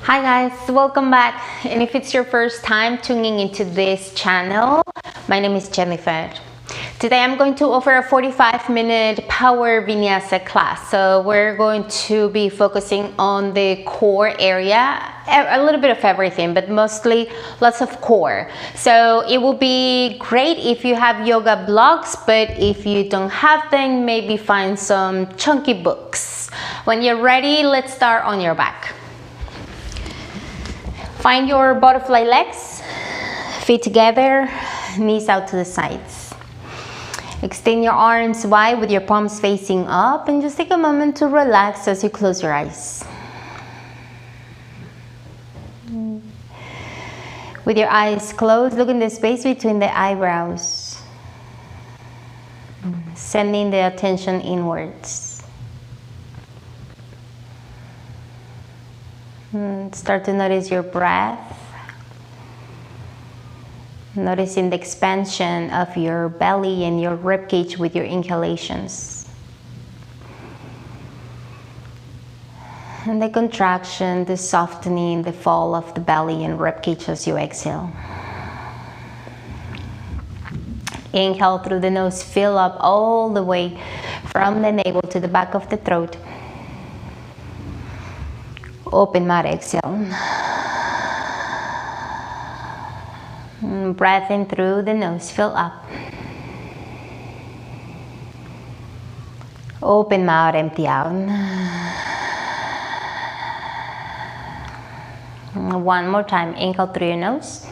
Hi guys, welcome back. And if it's your first time tuning into this channel, my name is Jennifer. Today I'm going to offer a 45-minute power vinyasa class. So we're going to be focusing on the core area, a little bit of everything, but mostly lots of core. So it will be great if you have yoga blogs, but if you don't have them, maybe find some chunky books. When you're ready, let's start on your back. Find your butterfly legs, feet together, knees out to the sides. Extend your arms wide with your palms facing up and just take a moment to relax as you close your eyes. With your eyes closed, look in the space between the eyebrows, sending the attention inwards. Start to notice your breath, noticing the expansion of your belly and your ribcage with your inhalations, and the contraction, the softening, the fall of the belly and ribcage as you exhale. Inhale through the nose, fill up all the way from the navel to the back of the throat. Open mouth, exhale. Breath in through the nose, fill up. Open mouth, empty out. One more time, inhale through your nose.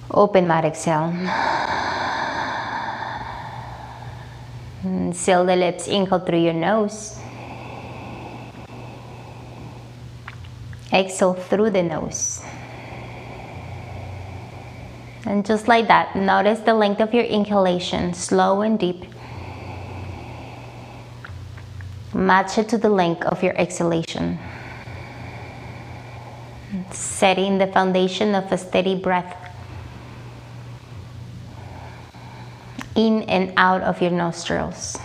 Open mouth, exhale. Seal the lips, inhale through your nose. Exhale through the nose. And just like that, notice the length of your inhalation, slow and deep. Match it to the length of your exhalation. Setting the foundation of a steady breath in and out of your nostrils.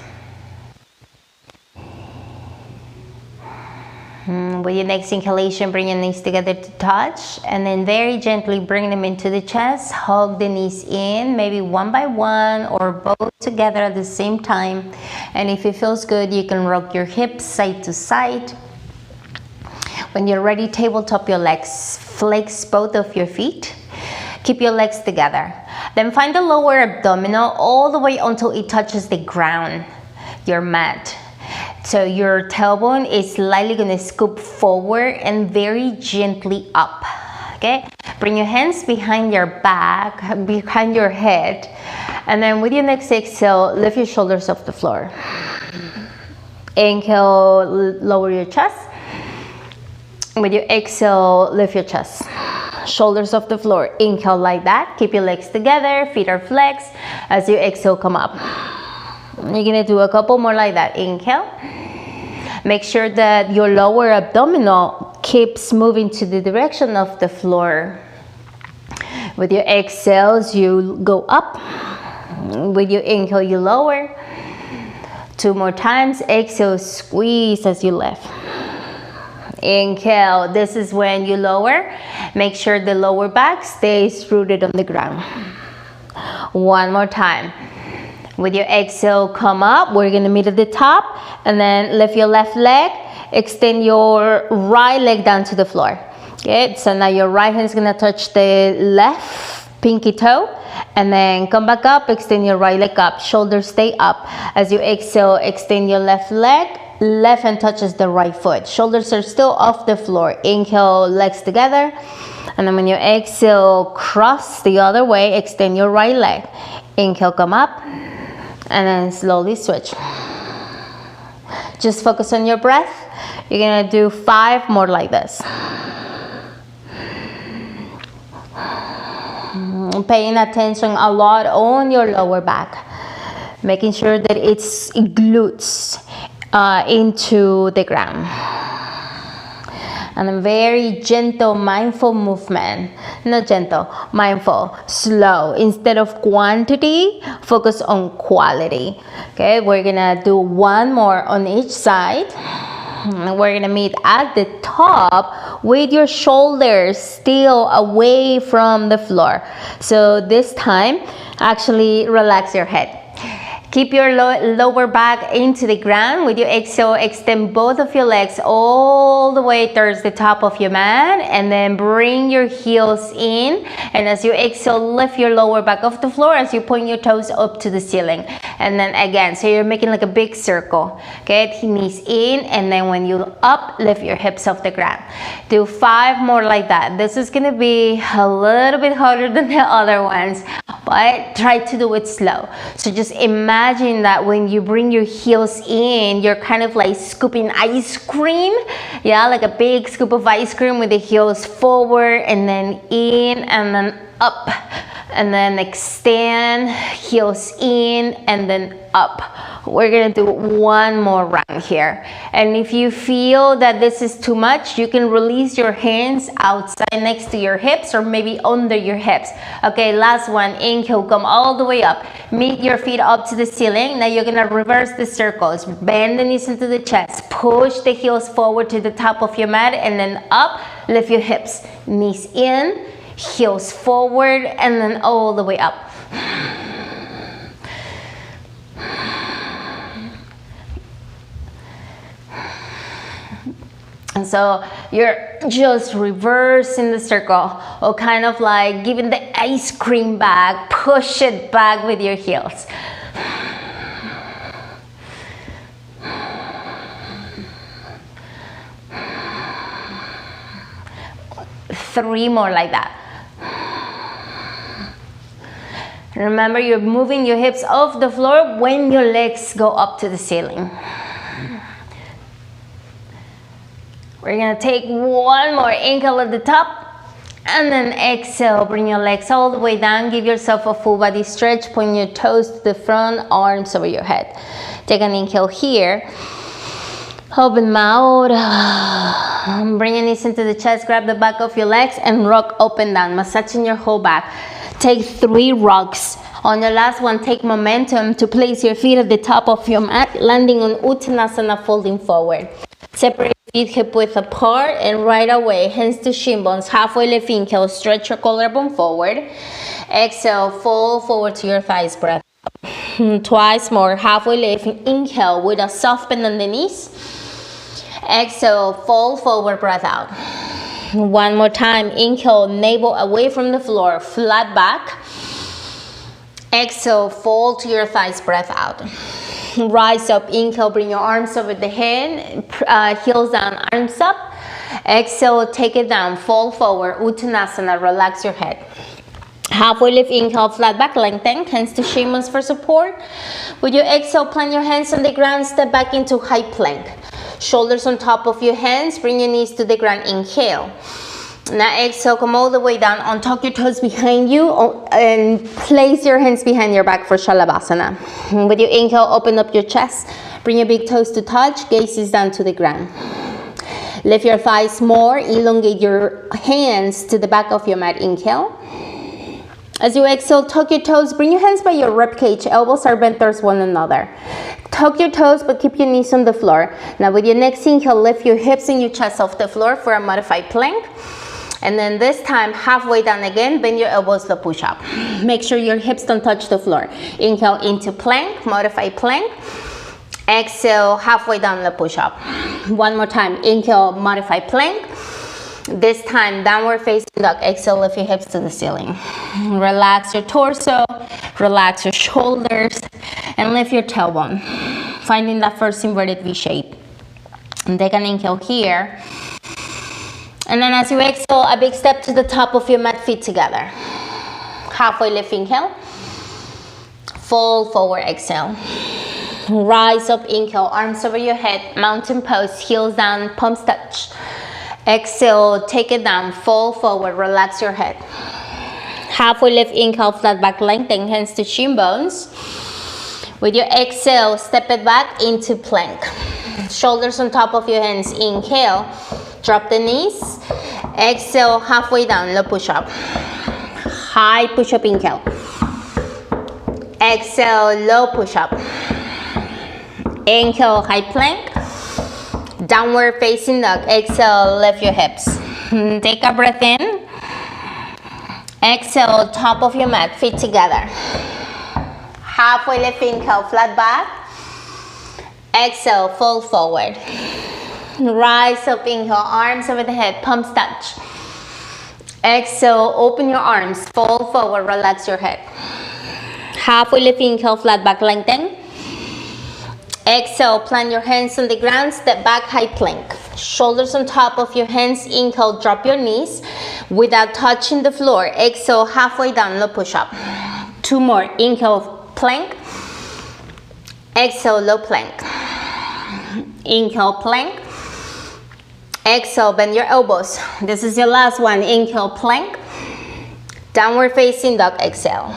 With your next inhalation, bring your knees together to touch, and then very gently bring them into the chest. Hug the knees in, maybe one by one or both together at the same time. And if it feels good, you can rock your hips side to side. When you're ready, tabletop your legs. Flex both of your feet. Keep your legs together. Then find the lower abdominal all the way until it touches the ground, your mat. So your tailbone is slightly going to scoop forward and very gently up. Okay? Bring your hands behind your back, behind your head. And then with your next exhale, lift your shoulders off the floor. Inhale, lower your chest. With your exhale, lift your chest. Shoulders off the floor. Inhale like that. Keep your legs together. Feet are flexed. As you exhale, come up. You're gonna do a couple more like that. Inhale. Make sure that your lower abdominal keeps moving to the direction of the floor. With your exhales, you go up. With your inhale, you lower. Two more times. Exhale, squeeze as you lift. Inhale, this is when you lower. Make sure the lower back stays rooted on the ground. One more time. With your exhale, come up. We're gonna meet at the top, and then lift your left leg. Extend your right leg down to the floor. Okay, so now your right hand is gonna touch the left pinky toe, and then come back up. Extend your right leg up. Shoulders stay up. As you exhale, extend your left leg. Left hand touches the right foot. Shoulders are still off the floor. Inhale, legs together. And then when you exhale, cross the other way. Extend your right leg. Inhale, come up. And then slowly switch. Just focus on your breath. You're gonna do 5 more like this. Paying attention a lot on your lower back. Making sure that it's glutes into the ground. and a very gentle, mindful movement. Not gentle, mindful, slow. Instead of quantity, focus on quality. Okay, we're gonna do one more on each side. We're gonna meet at the top with your shoulders still away from the floor. So this time, actually relax your head. Keep your lower back into the ground. With your exhale, extend both of your legs all the way towards the top of your mat, and then bring your heels in. And as you exhale, lift your lower back off the floor as you point your toes up to the ceiling. And then again, so you're making like a big circle. Okay, knees in, and then when you up, lift your hips off the ground. Do 5 more like that. This is gonna be a little bit harder than the other ones, but try to do it slow. So just imagine that when you bring your heels in, you're kind of like scooping ice cream. Yeah, like a big scoop of ice cream with the heels forward and then in and then up. And then extend, heels in and then up. We're gonna do one more round here. And if you feel that this is too much, you can release your hands outside next to your hips or maybe under your hips. Okay, last one. Inhale, come all the way up. Meet your feet up to the ceiling. Now you're gonna reverse the circles. Bend the knees into the chest. Push the heels forward to the top of your mat and then up. Lift your hips. Knees in, heels forward, and then all the way up. And so you're just reversing the circle, or kind of like giving the ice cream back, push it back with your heels. 3 more like that. Remember, you're moving your hips off the floor when your legs go up to the ceiling. We're gonna take one more. Inhale at the top, and then exhale, bring your legs all the way down. Give yourself a full body stretch. Point your toes to the front, arms over your head. Take an inhale here. Open mouth. Bring your knees into the chest. Grab the back of your legs and rock up and down, massaging your whole back. Take 3 rocks. On the last one, take momentum to place your feet at the top of your mat, landing on Uttanasana, folding forward. Separate feet hip width apart, and right away, hands to shin bones, halfway lift inhale, stretch your collarbone forward. Exhale, fold forward to your thighs, breath. Twice more, halfway lift, inhale with a soft bend on the knees. Exhale, fold forward, breath out. One more time, inhale, navel away from the floor, flat back. Exhale, fold to your thighs, breath out. Rise up, inhale, bring your arms over the head, heels down, arms up. Exhale, take it down, fold forward, Uttanasana, relax your head. Halfway lift, inhale, flat back, lengthen, hands to shin bones for support. With your exhale, plant your hands on the ground, step back into high plank. Shoulders on top of your hands, bring your knees to the ground, inhale. Now exhale, come all the way down, untuck your toes behind you and place your hands behind your back for Shalabhasana. With your inhale, open up your chest, bring your big toes to touch, gazes down to the ground. Lift your thighs more, elongate your hands to the back of your mat, inhale. As you exhale, tuck your toes, bring your hands by your ribcage, elbows are bent towards one another. Tuck your toes, but keep your knees on the floor. Now with your next inhale, lift your hips and your chest off the floor for a modified plank. And then this time, halfway down again, bend your elbows to push up. Make sure your hips don't touch the floor. Inhale into plank, modified plank. Exhale, halfway down the push up. One more time, inhale, modified plank. This time, downward facing dog. Exhale, lift your hips to the ceiling. Relax your torso, relax your shoulders, and lift your tailbone. Finding that first inverted V shape. And take an inhale here. And then as you exhale, a big step to the top of your mat, feet together. Halfway lift, inhale. Fold forward, exhale. Rise up, inhale, arms over your head, mountain pose, heels down, palms touch. Exhale, take it down, fold forward, relax your head. Halfway lift, inhale, flat back, lengthen, hands to shin bones. With your exhale, step it back into plank. Shoulders on top of your hands, inhale. Drop the knees. Exhale, halfway down, low push-up. High push-up, inhale. Exhale, low push-up. Inhale, high plank. Downward facing dog. Exhale, lift your hips. Take a breath in. Exhale, top of your mat, feet together. Halfway lift, inhale, flat back. Exhale, fold forward. Rise up, inhale, arms over the head, palms touch. Exhale, open your arms, fold forward, relax your head. Halfway lift, inhale, flat back, lengthen. Exhale, plant your hands on the ground, step back, high plank. Shoulders on top of your hands, inhale, drop your knees without touching the floor. Exhale, halfway down, low push-up. 2 more, inhale, plank. Exhale, low plank. Inhale, plank. Exhale, bend your elbows. This is your last one. Inhale, plank. Downward facing dog, exhale.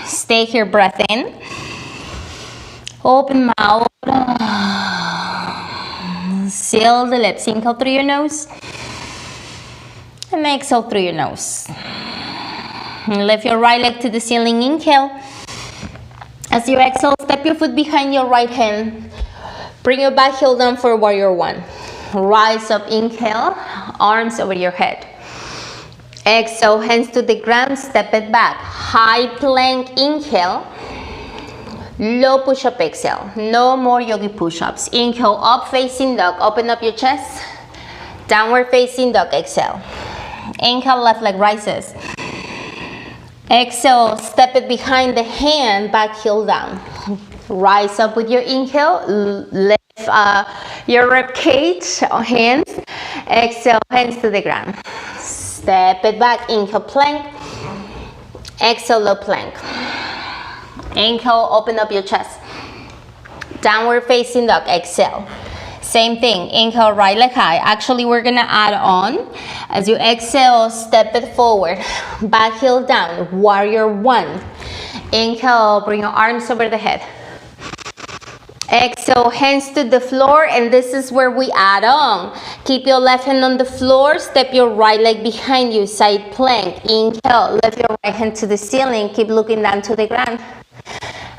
Stay here, breath in. Open mouth. Seal the lips. Inhale through your nose. And exhale through your nose. Lift your right leg to the ceiling. Inhale. As you exhale, step your foot behind your right hand. Bring your back heel down for warrior one. Rise up, inhale, arms over your head. Exhale, hands to the ground, step it back. High plank, inhale. Low push-up, exhale. No more yogi push-ups. Inhale, up facing dog. Open up your chest. Downward facing dog, exhale. Inhale, left leg rises. Exhale, step it behind the hand, back heel down. Rise up with your inhale. Lift your rib cage, hands. Exhale, hands to the ground. Step it back, inhale, plank. Exhale, low plank. Inhale, open up your chest. Downward facing dog, exhale. Same thing, inhale, right leg high. Actually, we're gonna add on. As you exhale, step it forward. Back heel down, warrior one. Inhale, bring your arms over the head. Exhale, hands to the floor, and this is where we add on. Keep your left hand on the floor, step your right leg behind you, side plank. Inhale, lift your right hand to the ceiling, keep looking down to the ground.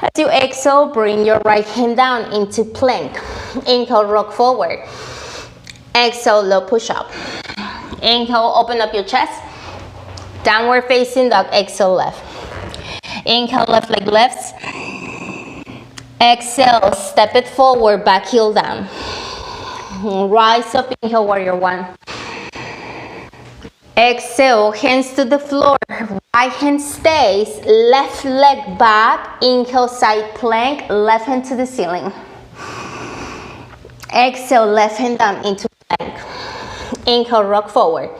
As you exhale, bring your right hand down into plank. Inhale, rock forward. Exhale, low push-up. Inhale, open up your chest. Downward facing dog, exhale, left. Inhale, left leg lifts. Exhale, step it forward, back heel down. Rise up, inhale, warrior one. Exhale, hands to the floor. Right hand stays, left leg back. Inhale, side plank, left hand to the ceiling. Exhale, left hand down into plank. Inhale, rock forward.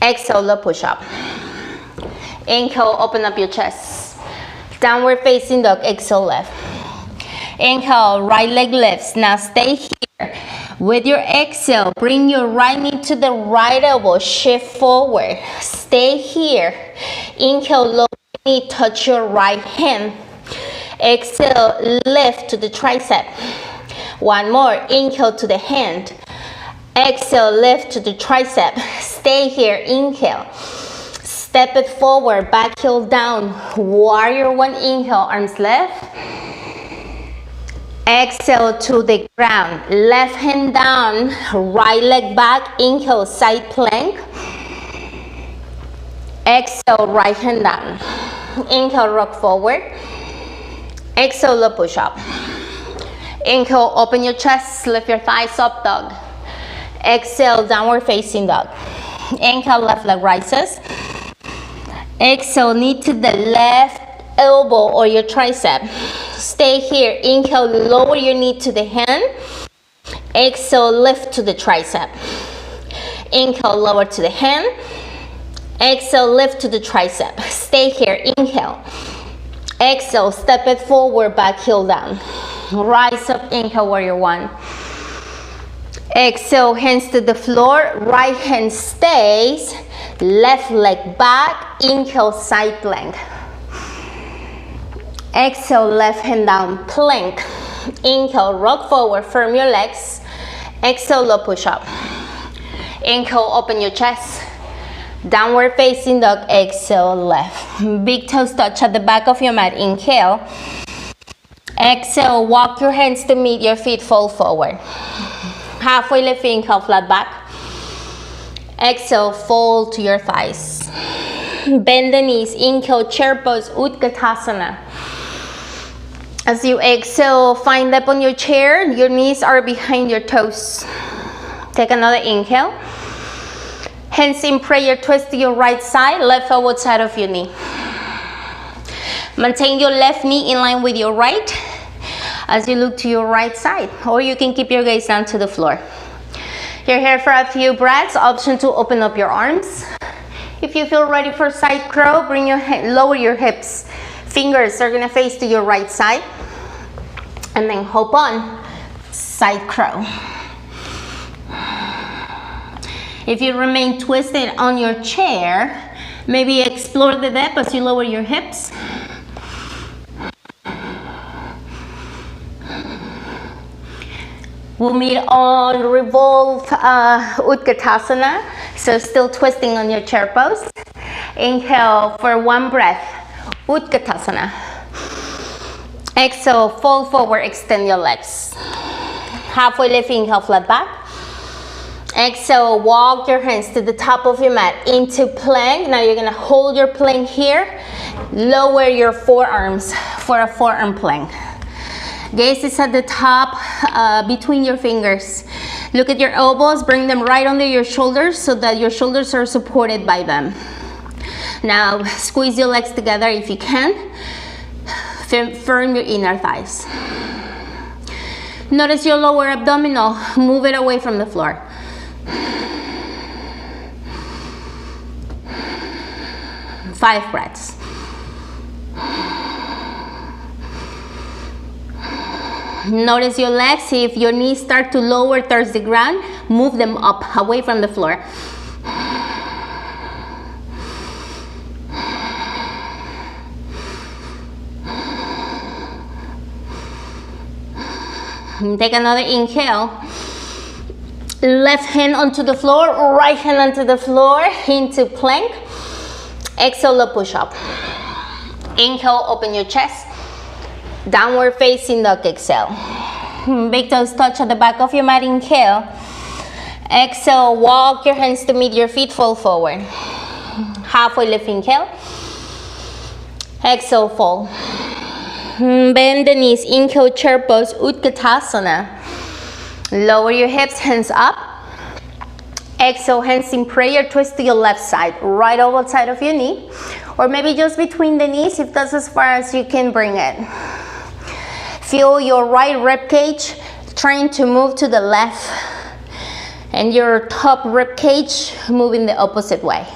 Exhale, low push up. Inhale, open up your chest. Downward facing dog, exhale, left. Inhale, right leg lifts. Now stay here. With your exhale, bring your right knee to the right elbow, shift forward. Stay here. Inhale, lower knee, touch your right hand. Exhale, lift to the tricep. One more, inhale to the hand. Exhale, lift to the tricep. Stay here, inhale. Step it forward, back heel down. Warrior one, inhale, arms left. Exhale to the ground, left hand down, right leg back, inhale, side plank. Exhale, right hand down. Inhale, rock forward. Exhale, low push up. Inhale, open your chest, lift your thighs up, dog. Exhale, downward facing dog. Inhale, left leg rises. Exhale, knee to the left elbow or your tricep. Stay here. Inhale, lower your knee to the hand. Exhale, lift to the tricep. Inhale, lower to the hand. Exhale, lift to the tricep. Stay here. Inhale. Exhale, step it forward, back heel down. Rise up, inhale, warrior one. Exhale, hands to the floor. Right hand stays. Left leg back. Inhale, side plank. Exhale, left hand down, plank. Inhale, rock forward, firm your legs. Exhale, low push up. Inhale, open your chest. Downward facing dog, exhale, left. Big toes touch at the back of your mat. Inhale. Exhale, walk your hands to meet your feet, fold forward. Halfway lift, inhale, flat back. Exhale, fold to your thighs. Bend the knees, inhale, chair pose, Utkatasana. As you exhale, find depth on your chair, your knees are behind your toes. Take another inhale. Hands in prayer, twist to your right side, left elbow side of your knee. Maintain your left knee in line with your right as you look to your right side, or you can keep your gaze down to the floor. You're here for a few breaths. Option to open up your arms. If you feel ready for side crow, bring your lower your hips. Fingers are gonna face to your right side. And then hop on, side crow. If you remain twisted on your chair, maybe explore the depth as you lower your hips. We'll meet on revolve Utkatasana, so still twisting on your chair pose. Inhale for one breath, Utkatasana. Exhale, fold forward, extend your legs. Halfway lift, inhale, flat back. Exhale, walk your hands to the top of your mat into plank. Now you're gonna hold your plank here. Lower your forearms for a forearm plank. Gaze is at the top between your fingers. Look at your elbows, bring them right under your shoulders so that your shoulders are supported by them. Now squeeze your legs together if you can. Firm your inner thighs. Notice your lower abdominal, move it away from the floor. Five breaths. Notice your legs. If your knees start to lower towards the ground, move them up, away from the floor. Take another inhale. Left hand onto the floor, right hand onto the floor, into plank. Exhale, low push up. Inhale, open your chest. Downward facing dog, exhale. Big toes touch at the back of your mat, inhale. Exhale, walk your hands to meet your feet, fold forward. Halfway lift, inhale. Exhale, fold. Bend the knees, inhale, chair pose, Utkatasana. Lower your hips, hands up. Exhale, hands in prayer, twist to your left side, right over side of your knee. Or maybe just between the knees if that's as far as you can bring it. Feel your right rib cage trying to move to the left and your top rib cage moving the opposite way.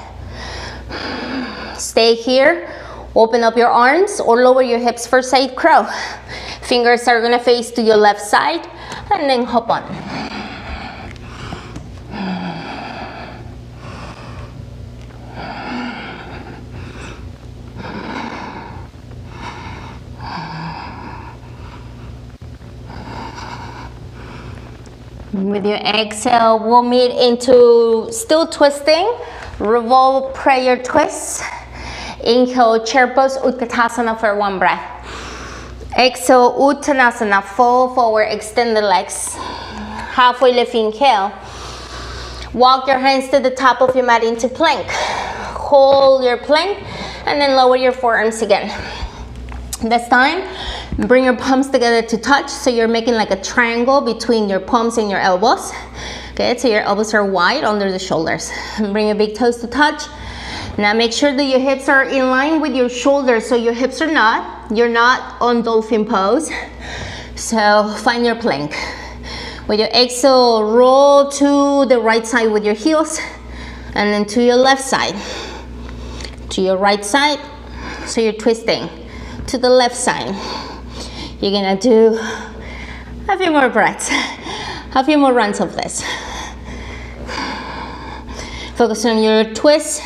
Stay here, open up your arms or lower your hips for side crow. Fingers are gonna face to your left side and then hop on. With your exhale, we'll meet into still twisting, revolve prayer twist. Inhale, chair pose, Utkatasana for one breath. Exhale, Uttanasana, fall forward, extend the legs. Halfway lift, inhale. Walk your hands to the top of your mat into plank. Hold your plank and then lower your forearms again. This time, bring your palms together to touch, so you're making like a triangle between your palms and your elbows. Okay, so your elbows are wide under the shoulders. Bring your big toes to touch. Now make sure that your hips are in line with your shoulders, so your hips are not, you're not on dolphin pose. So find your plank. With your exhale, roll to the right side with your heels, and then to your left side. To your right side, so you're twisting. To the left side. You're gonna do a few more breaths, a few more runs of this. Focus on your twist.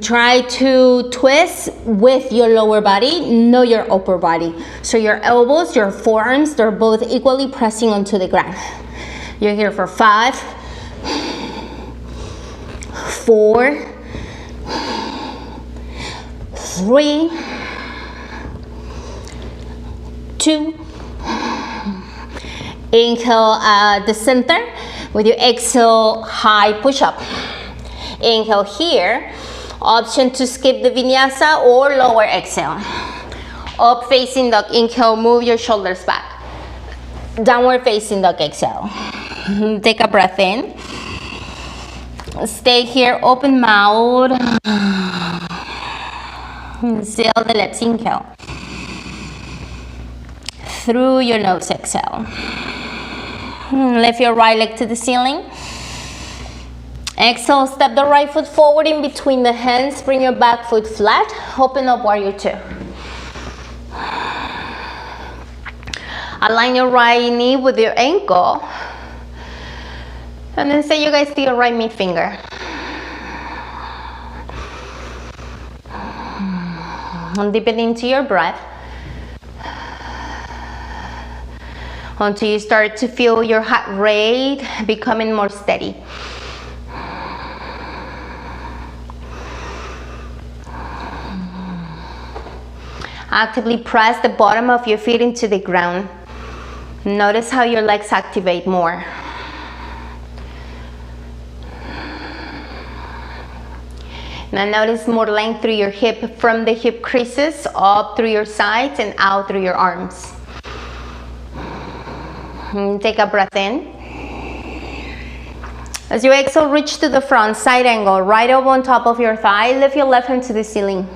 Try to twist with your lower body, not your upper body. So your elbows, your forearms, they're both equally pressing onto the ground. You're here for 5, 4, 3, 2. Inhale at the center. With your exhale, high push-up. Inhale here. Option to skip the vinyasa or lower exhale. Up facing dog, inhale, move your shoulders back. Downward facing dog, exhale. Take a breath in. Stay here, open mouth. Seal the lips, inhale. Through your nose, exhale. Lift your right leg to the ceiling. Exhale, step the right foot forward in between the hands. Bring your back foot flat. Open up, warrior two. Align your right knee with your ankle. And then say you guys to your right mid finger. And deepen into your breath. Until you start to feel your heart rate becoming more steady. Actively press the bottom of your feet into the ground. Notice how your legs activate more. Now notice more length through your hip, from the hip creases up through your sides and out through your arms. Take a breath in. As you exhale, reach to the front, side angle, right elbow on top of your thigh, lift your left hand to the ceiling.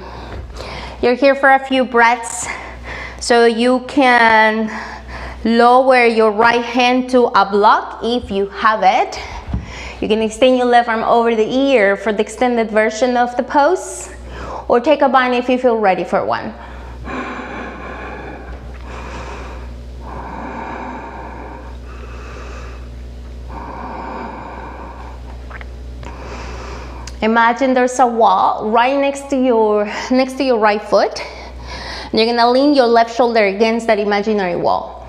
You're here for a few breaths, so you can lower your right hand to a block if you have it. You can extend your left arm over the ear for the extended version of the pose, or take a bind if you feel ready for one. Imagine there's a wall right next to your right foot. You're gonna lean your left shoulder against that imaginary wall.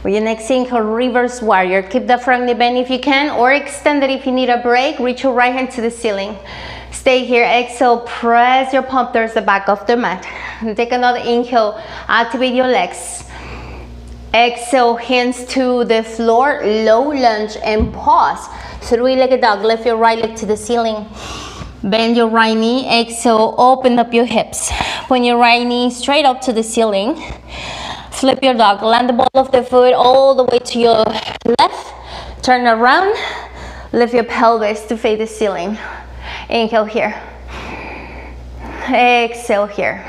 With your next inhale, reverse warrior. Keep the front knee bent if you can, or extend it if you need a break. Reach your right hand to the ceiling. Stay here, exhale, press your palm towards the back of the mat. And take another inhale, activate your legs. Exhale, hands to the floor, low lunge and pause. Three-legged dog, lift your right leg to the ceiling. Bend your right knee, exhale, open up your hips. Point your right knee straight up to the ceiling. Flip your dog, land the ball of the foot all the way to your left. Turn around, lift your pelvis to face the ceiling. Inhale here. Exhale here.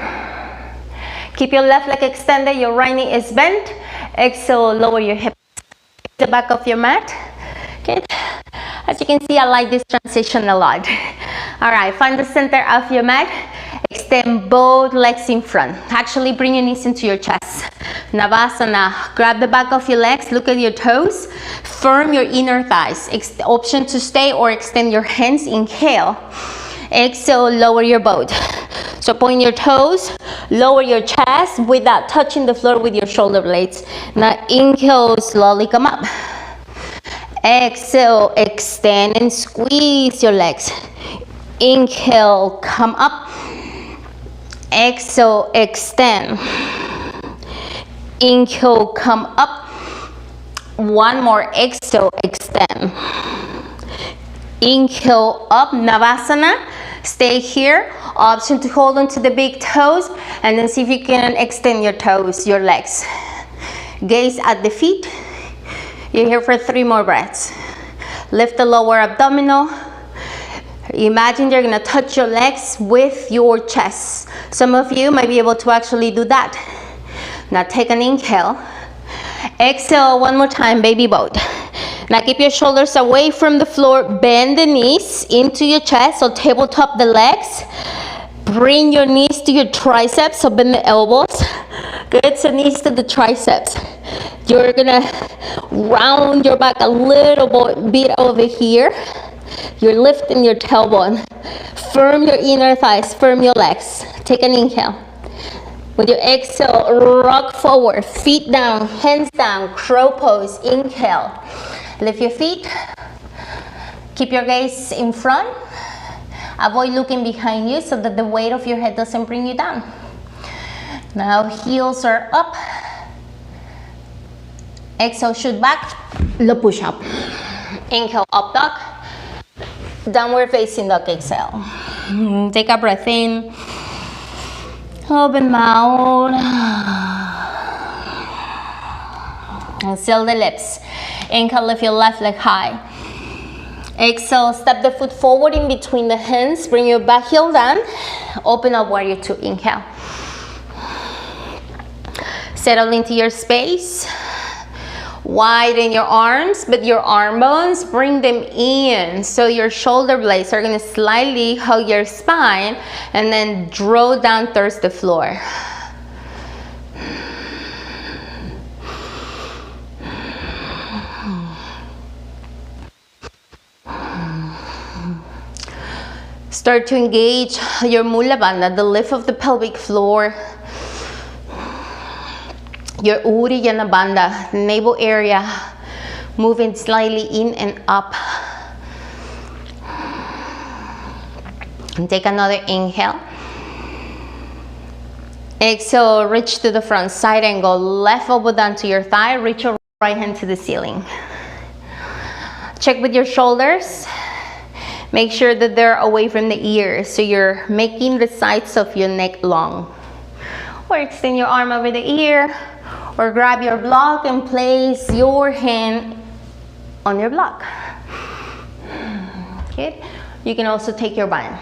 Keep your left leg extended, your right knee is bent. Exhale, lower your hips. The back of your mat. Good. As you can see, I like this transition a lot. All right, find the center of your mat. Extend both legs in front. Actually, bring your knees into your chest. Navasana. Grab the back of your legs, look at your toes. Firm your inner thighs. Option to stay or extend your hands. Inhale. Exhale, lower your boat. So point your toes, lower your chest without touching the floor with your shoulder blades. Now inhale, slowly come up. Exhale, extend and squeeze your legs. Inhale, come up. Exhale, extend. Inhale, come up. One more, exhale, extend. Inhale, up, Navasana. Stay here. Option to hold on to the big toes and then see if you can extend your toes, your legs. Gaze at the feet. You're here for 3 more breaths. Lift the lower abdominal. Imagine you're gonna touch your legs with your chest. Some of you might be able to actually do that. Now take an inhale. Exhale one more time, baby boat. Now keep your shoulders away from the floor. Bend the knees into your chest, so tabletop the legs. Bring your knees to your triceps, so bend the elbows. Good, so knees to the triceps. You're gonna round your back a little bit over here. You're lifting your tailbone. Firm your inner thighs, firm your legs. Take an inhale. With your exhale, rock forward, feet down, hands down, crow pose. Inhale. Lift your feet. Keep your gaze in front. Avoid looking behind you so that the weight of your head doesn't bring you down. Now heels are up. Exhale, shoot back, low push up. Inhale, up dog. Downward facing dog, exhale. Take a breath in. Open mouth. And seal the lips. Inhale, lift your left leg high. Exhale, step the foot forward in between the hands. Bring your back heel down. Open up, warrior two. Inhale. Settle into your space. Widen your arms, but your arm bones, bring them in. So your shoulder blades are gonna slightly hug your spine and then draw down towards the floor. Start to engage your Mula Bandha, the lift of the pelvic floor. Your Uddiyana Bandha, navel area, moving slightly in and up. And take another inhale. Exhale, reach to the front, side angle, left elbow down to your thigh, reach your right hand to the ceiling. Check with your shoulders. Make sure that they're away from the ears, so you're making the sides of your neck long. Or extend your arm over the ear, or grab your block and place your hand on your block. Okay. You can also take your bind.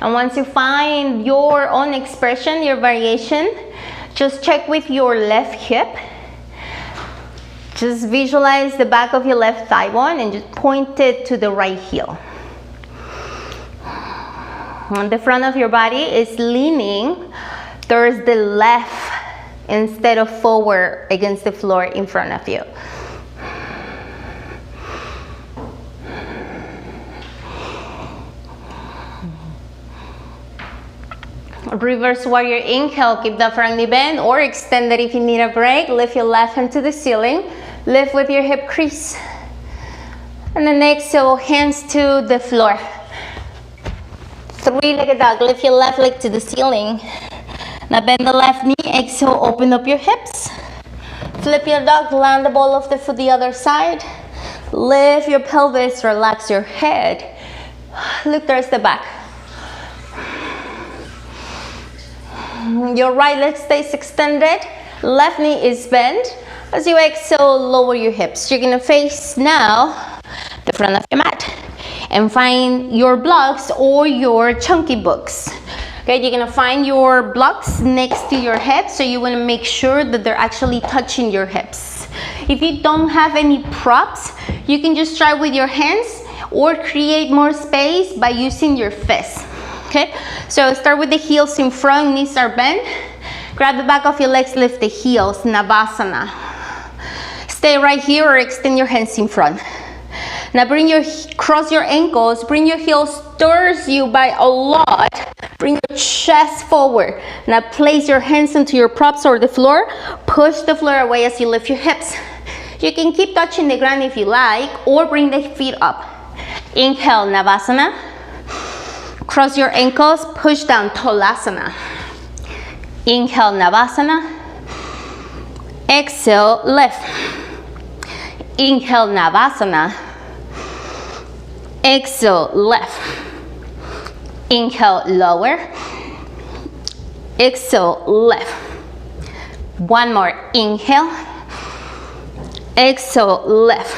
And once you find your own expression, your variation, just check with your left hip. Just visualize the back of your left thigh bone and just point it to the right heel. And the front of your body is leaning towards the left instead of forward against the floor in front of you. Reverse warrior inhale, keep the front knee bent or extend it if you need a break. Lift your left hand to the ceiling. Lift with your hip crease. And then exhale, hands to the floor. Three-legged dog, lift your left leg to the ceiling. Now bend the left knee, exhale, open up your hips. Flip your dog, land the ball of the foot the other side. Lift your pelvis, relax your head. Look towards the back. Your right leg stays extended, left knee is bent. As you exhale, lower your hips. You're gonna face now the front of your mat and find your blocks or your chunky books. Okay, you're gonna find your blocks next to your hips, so you wanna make sure that they're actually touching your hips. If you don't have any props, you can just try with your hands or create more space by using your fists. Okay, so start with the heels in front, knees are bent. Grab the back of your legs, lift the heels, Navasana. Stay right here or extend your hands in front. Now cross your ankles, bring your heels towards you by a lot. Bring your chest forward. Now place your hands into your props or the floor. Push the floor away as you lift your hips. You can keep touching the ground if you like, or bring the feet up. Inhale, Navasana. Cross your ankles, push down, Tolasana. Inhale, Navasana. Exhale, lift. Inhale, Navasana. Exhale, left. Inhale, lower. Exhale, left. One more, inhale. Exhale, left.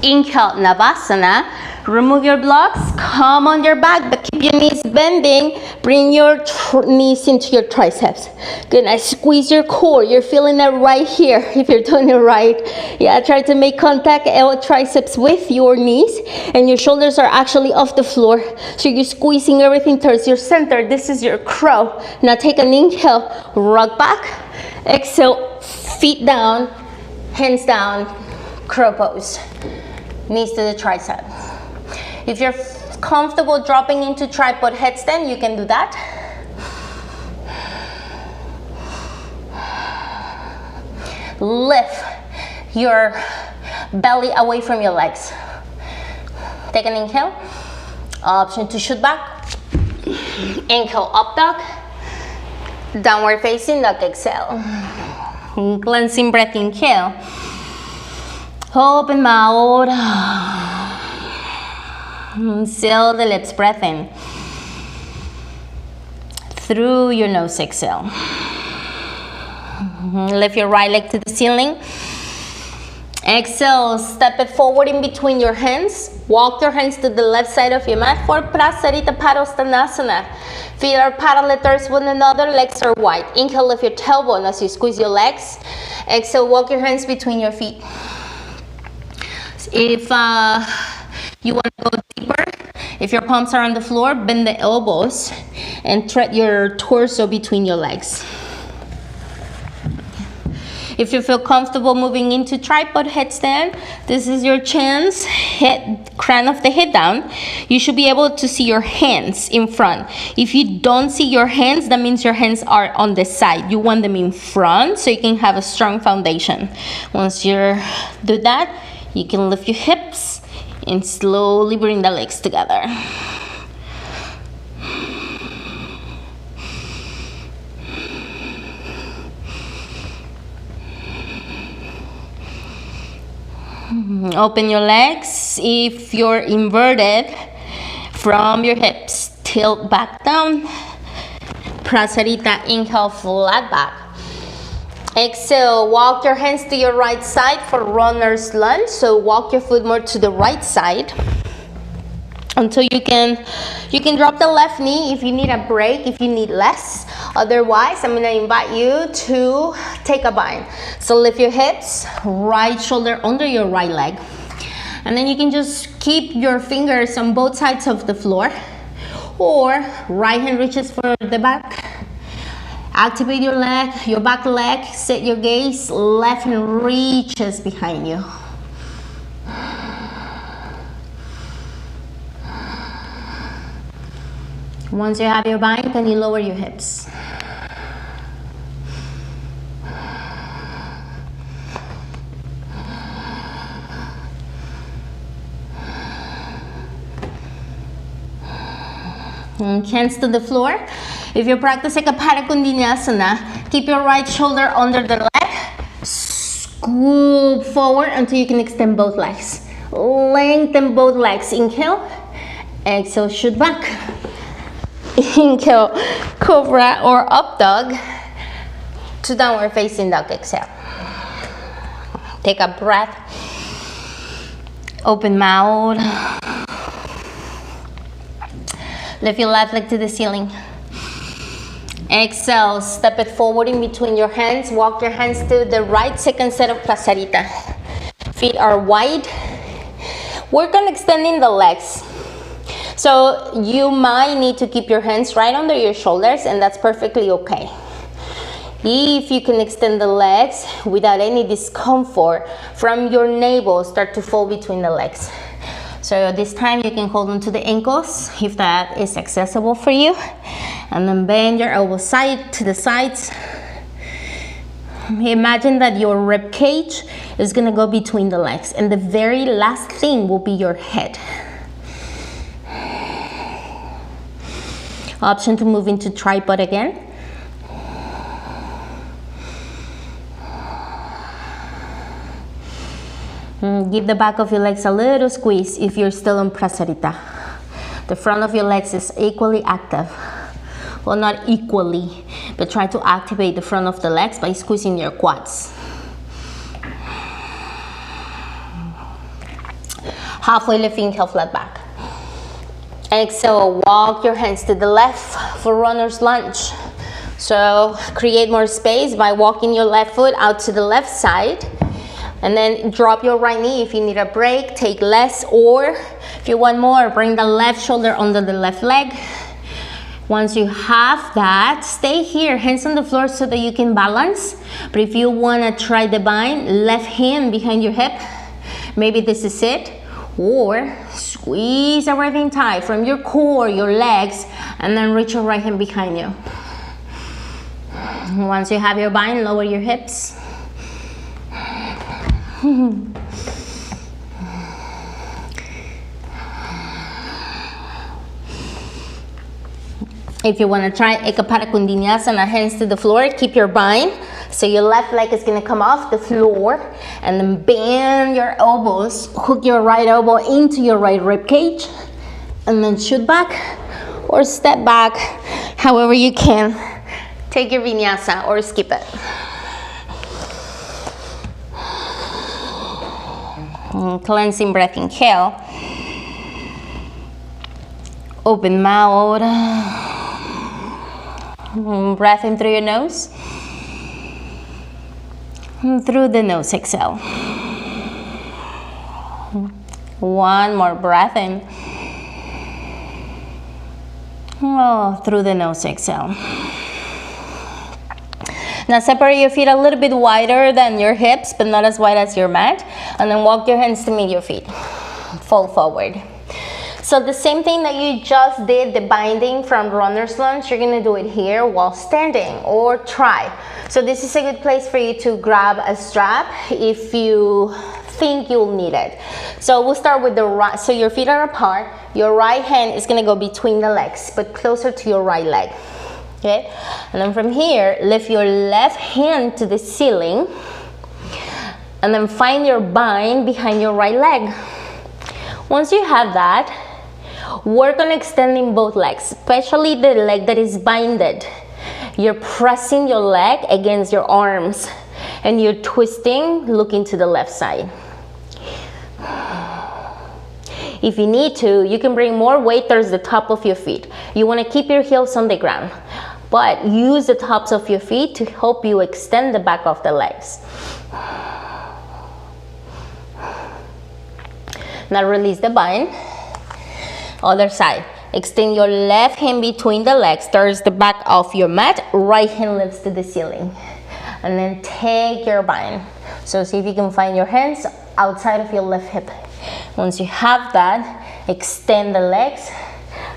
Inhale, Navasana. Remove your blocks, come on your back, but keep your knees bending. Bring your knees into your triceps. Good, now squeeze your core. You're feeling it right here if you're doing it right. Yeah, try to make contact, triceps with your knees, and your shoulders are actually off the floor. So you're squeezing everything towards your center. This is your crow. Now take an inhale, rock back. Exhale, feet down, hands down, crow pose. knees to the tricep. If you're comfortable dropping into tripod headstand, you can do that. Lift your belly away from your legs. Take an inhale. Option to shoot back. Inhale, up dog. Downward facing dog, exhale. Cleansing breath, inhale. Open mouth. Seal the lips, breath in. Through your nose, exhale. Lift your right leg to the ceiling. Exhale, step it forward in between your hands. Walk your hands to the left side of your mat for Prasarita Padottanasana. Feet are parallel towards one another, legs are wide. Inhale, lift your tailbone as you squeeze your legs. Exhale, walk your hands between your feet. If you want to go deeper, if your palms are on the floor, bend the elbows and thread your torso between your legs. If you feel comfortable moving into tripod headstand, this is your chance. Crown of the head down. You should be able to see your hands in front. If you don't see your hands, that means your hands are on the side. You want them in front so you can have a strong foundation. Once you do that, you can lift your hips and slowly bring the legs together. Open your legs. If you're inverted from your hips, tilt back down. Prasarita, inhale, flat back. Exhale, walk your hands to your right side for runner's lunge. So walk your foot more to the right side until you can drop the left knee if you need a break, if you need less. Otherwise, I'm gonna invite you to take a bind. So lift your hips, right shoulder under your right leg. And then you can just keep your fingers on both sides of the floor, or right hand reaches for the back. Activate your leg, your back leg, set your gaze, left hand reaches behind you. Once you have your bind, can you lower your hips? And hands to the floor. If you're practicing Kapara Kundinasana, keep your right shoulder under the leg. Scoop forward until you can extend both legs. Lengthen both legs. Inhale. Exhale, shoot back. Inhale, cobra or up dog to downward facing dog. Exhale. Take a breath. Open mouth. Lift your left leg to the ceiling. Exhale, step it forward in between your hands. Walk your hands to the right, second set of Prasarita. Feet are wide. Work on extending the legs. So you might need to keep your hands right under your shoulders, and that's perfectly okay. If you can extend the legs without any discomfort from your navel, start to fall between the legs. So this time you can hold on to the ankles if that is accessible for you. And then bend your elbows side to the sides. Imagine that your rib cage is gonna go between the legs, and the very last thing will be your head. Option to move into tripod again. Give the back of your legs a little squeeze if you're still on Prasarita. The front of your legs is equally active. Well, not equally, but try to activate the front of the legs by squeezing your quads. Halfway lift, inhale, flat back. Exhale, walk your hands to the left for runner's lunge. So create more space by walking your left foot out to the left side. And then drop your right knee. If you need a break, take less, or if you want more, bring the left shoulder under the left leg. Once you have that, stay here, hands on the floor so that you can balance. But if you want to try the bind, left hand behind your hip, maybe this is it. Or squeeze everything tight from your core, your legs, and then reach your right hand behind you. Once you have your bind, lower your hips. If you want to try Ekapada Kundinasana, hands to the floor, keep your bind. So your left leg is going to come off the floor, and then bend your elbows, hook your right elbow into your right rib cage, and then shoot back or step back, however you can. Take your vinyasa or skip it. Cleansing breath, inhale. Open mouth. Breath in through your nose. Through the nose, exhale. One more breath in. Oh, through the nose, exhale. Now separate your feet a little bit wider than your hips, but not as wide as your mat. And then walk your hands to meet your feet. Fold forward. So the same thing that you just did, the binding from runner's lunge, you're gonna do it here while standing, or try. So this is a good place for you to grab a strap if you think you'll need it. So we'll start with the right, so your feet are apart, your right hand is gonna go between the legs, but closer to your right leg, okay? And then from here, lift your left hand to the ceiling, and then find your bind behind your right leg. Once you have that, work on extending both legs, especially the leg that is binded. You're pressing your leg against your arms and you're twisting, looking to the left side. If you need to, you can bring more weight towards the top of your feet. You want to keep your heels on the ground, but use the tops of your feet to help you extend the back of the legs. Now release the bind. Other side. Extend your left hand between the legs towards the back of your mat. Right hand lifts to the ceiling. And then take your bind. So see if you can find your hands outside of your left hip. Once you have that, extend the legs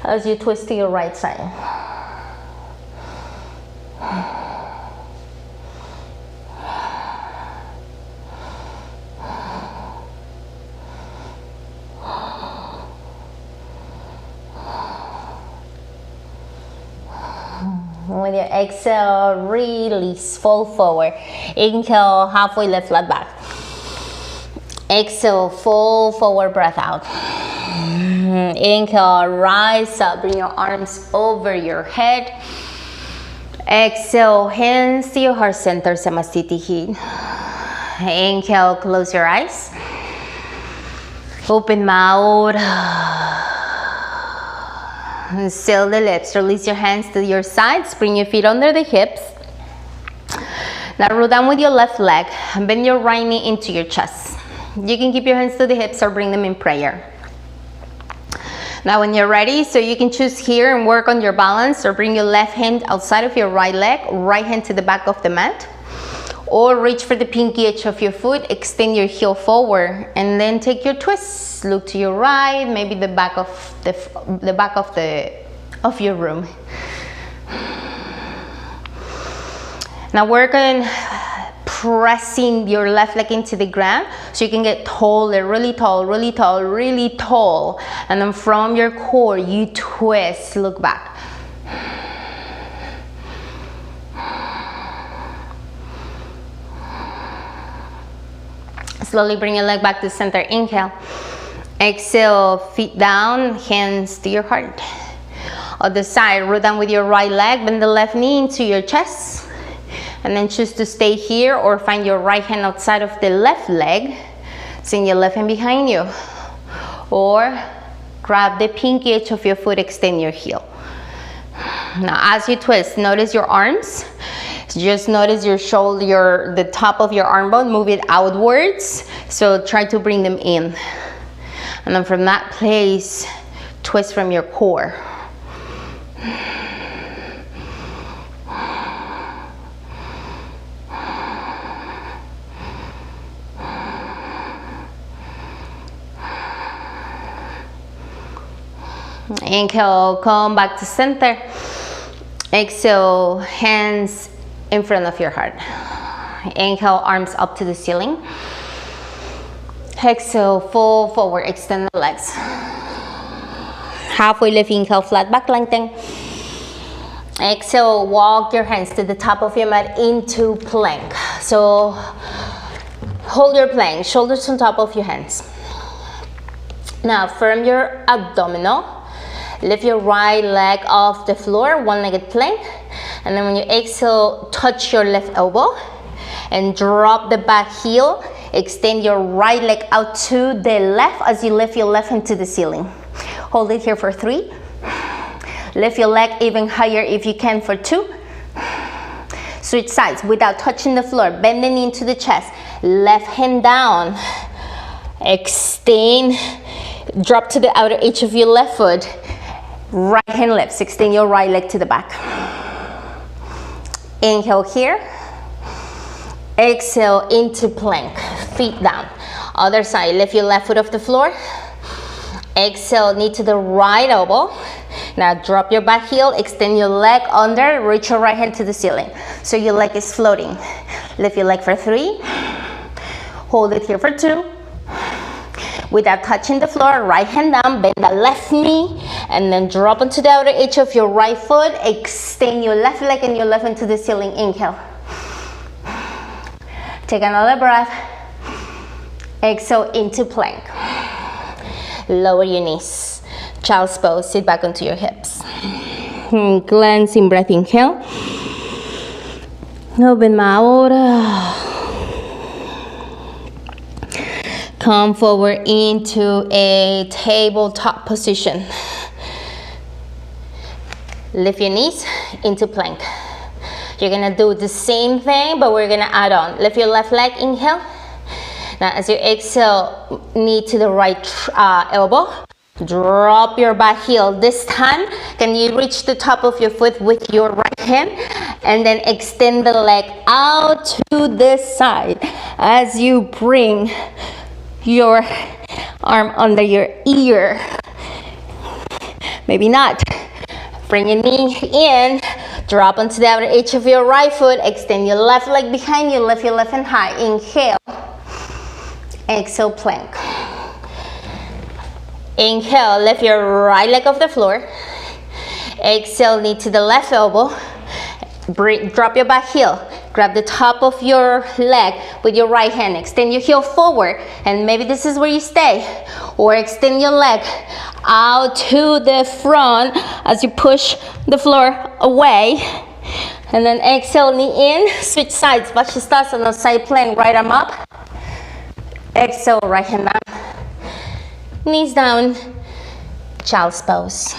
as you twist to your right side. With your exhale, release, fold forward. Inhale, halfway lift, flat back. Exhale, fold forward, breath out. Inhale, rise up, bring your arms over your head. Exhale, hands to your heart center, Samasthiti heat. Inhale, close your eyes. Open mouth. Seal the lips. Release your hands to your sides. Bring your feet under the hips. Now roll down with your left leg and bend your right knee into your chest. You can keep your hands to the hips or bring them in prayer. Now when you're ready, so you can choose here and work on your balance, or bring your left hand outside of your right leg, right hand to the back of the mat, or reach for the pinky edge of your foot, extend your heel forward, and then take your twist. Look to your right, maybe the back of of your room. Now work on pressing your left leg into the ground so you can get taller, really tall, really tall, really tall. And then from your core, you twist, look back. Slowly bring your leg back to center. Inhale. Exhale, feet down, hands to your heart. Other side, roll down with your right leg, bend the left knee into your chest. And then choose to stay here or find your right hand outside of the left leg. Send your left hand behind you. Or grab the pinky edge of your foot, extend your heel. Now as you twist, notice your arms. Just notice your shoulder, the top of your arm bone, move it outwards. So try to bring them in. And then from that place, twist from your core. Inhale, come back to center. Exhale, hands in front of your heart. Inhale, arms up to the ceiling. Exhale, fall forward, extend the legs. Halfway lift, inhale, flat back, lengthen. Exhale, walk your hands to the top of your mat into plank. So hold your plank, shoulders on top of your hands. Now firm your abdominal. Lift your right leg off the floor, one-legged plank. And then when you exhale, touch your left elbow and drop the back heel. Extend your right leg out to the left as you lift your left hand to the ceiling. Hold it here for 3. Lift your leg even higher if you can for 2. Switch sides without touching the floor. Bend the knee into the chest. Left hand down. Extend. Drop to the outer edge of your left foot. Right hand lifts. Extend your right leg to the back. Inhale here. Exhale into plank. Feet down. Other side. Lift your left foot off the floor. Exhale, knee to the right elbow. Now drop your back heel, extend your leg under, reach your right hand to the ceiling. So your leg is floating. Lift your leg for 3. Hold it here for 2. Without touching the floor, right hand down, bend the left knee, and then drop onto the outer edge of your right foot. Extend your left leg and your left hand to the ceiling. Inhale. Take another breath. Exhale into plank. Lower your knees. Child's pose. Sit back onto your hips. Cleansing breath. Inhale. Open mouth. Come forward into a tabletop position. Lift your knees into plank. You're gonna do the same thing, but we're gonna add on. Lift your left leg. Inhale. Now as you exhale, knee to the right elbow. Drop your back heel. This time, can you reach the top of your foot with your right hand? And then extend the leg out to this side as you bring your arm under your ear. Maybe not. Bring your knee in. Drop onto the outer edge of your right foot. Extend your left leg behind you. Lift your left hand high. Inhale. Exhale, plank. Inhale, lift your right leg off the floor. Exhale, knee to the left elbow. Drop your back heel. Grab the top of your leg with your right hand. Extend your heel forward, and maybe this is where you stay. Or extend your leg out to the front as you push the floor away. And then exhale, knee in. Switch sides. Vashisthasana, side plank, right arm up. Exhale, right hand down. Knees down. Child's pose.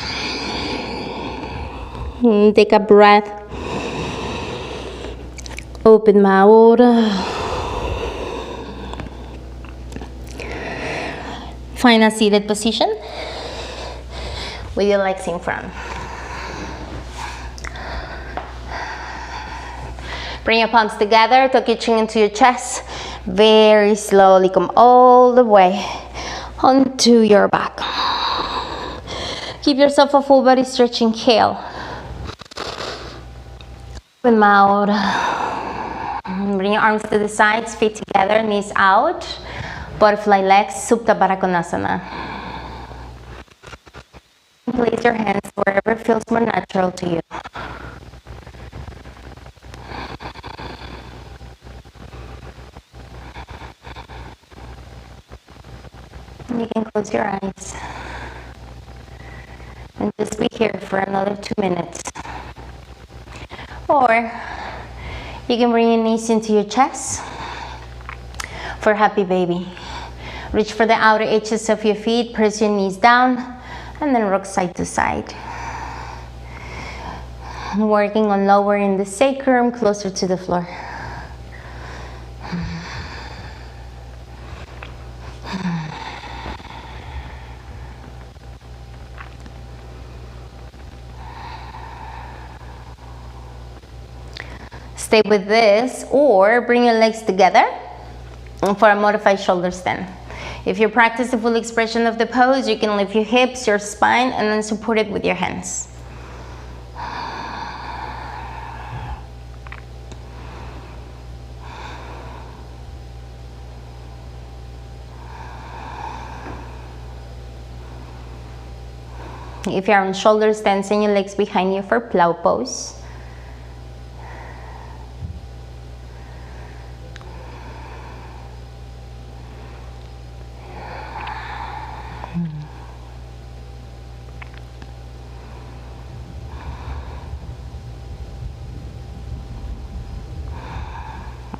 Take a breath. Open mouth. Find a seated position with your legs in front. Bring your palms together, tuck your chin into your chest. Very slowly come all the way onto your back. Give yourself a full body stretch. Inhale. Open mouth. Bring your arms to the sides, feet together, knees out. Butterfly legs, Supta Baddha Konasana. Place your hands wherever feels more natural to you. You can close your eyes and just be here for another 2 minutes. Or you can bring your knees into your chest for happy baby. Reach for the outer edges of your feet, press your knees down, and then rock side to side. Working on lowering the sacrum closer to the floor. Stay with this, or bring your legs together for a modified shoulder stand. If you practice the full expression of the pose, you can lift your hips, your spine, and then support it with your hands. If you're on shoulder stance, send your legs behind you for plow pose.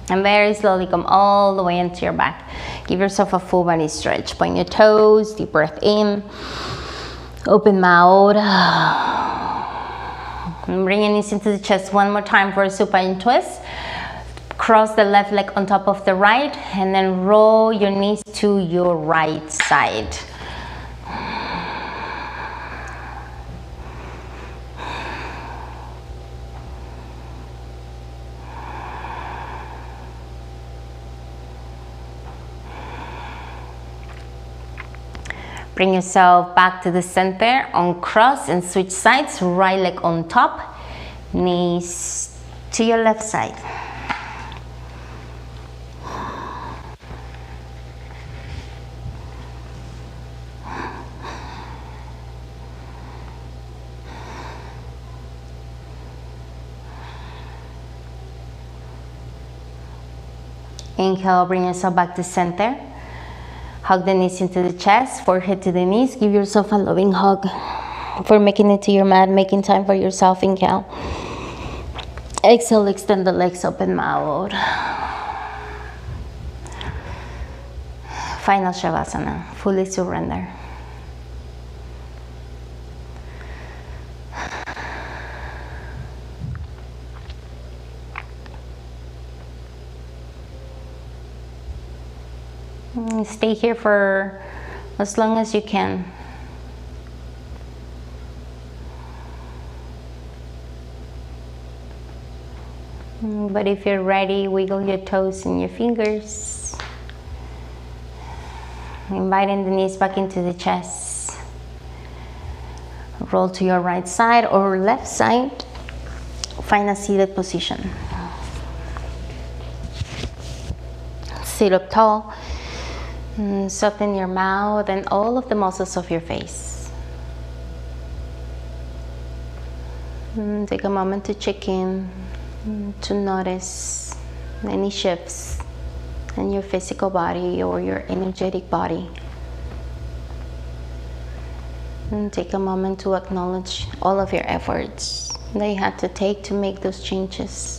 And very slowly come all the way into your back. Give yourself a full body stretch. Point your toes, deep breath in. Open mouth. And bring your knees into the chest one more time for a supine twist. Cross the left leg on top of the right and then roll your knees to your right side. Bring yourself back to the center, uncross and switch sides. Right leg on top, knees to your left side. Inhale, bring yourself back to center. Hug the knees into the chest, forehead to the knees. Give yourself a loving hug for making it to your mat, making time for yourself. Inhale. Exhale, extend the legs, open mouth. Final Shavasana, fully surrender. Stay here for as long as you can. But if you're ready, wiggle your toes and your fingers. Inviting the knees back into the chest. Roll to your right side or left side. Find a seated position. Sit up tall. Soften your mouth and all of the muscles of your face. Take a moment to check in, to notice any shifts in your physical body or your energetic body. And take a moment to acknowledge all of your efforts that you had to take to make those changes.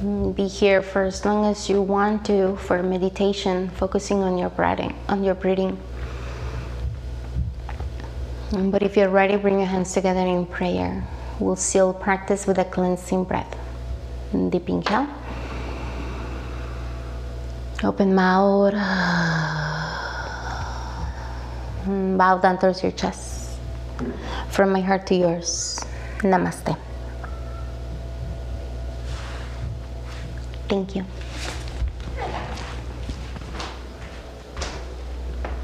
Be here for as long as you want to for meditation, focusing on your breathing. But if you're ready, bring your hands together in prayer. We'll seal practice with a cleansing breath. Deep inhale. Open mouth. Bow down towards your chest. From my heart to yours. Namaste. Thank you.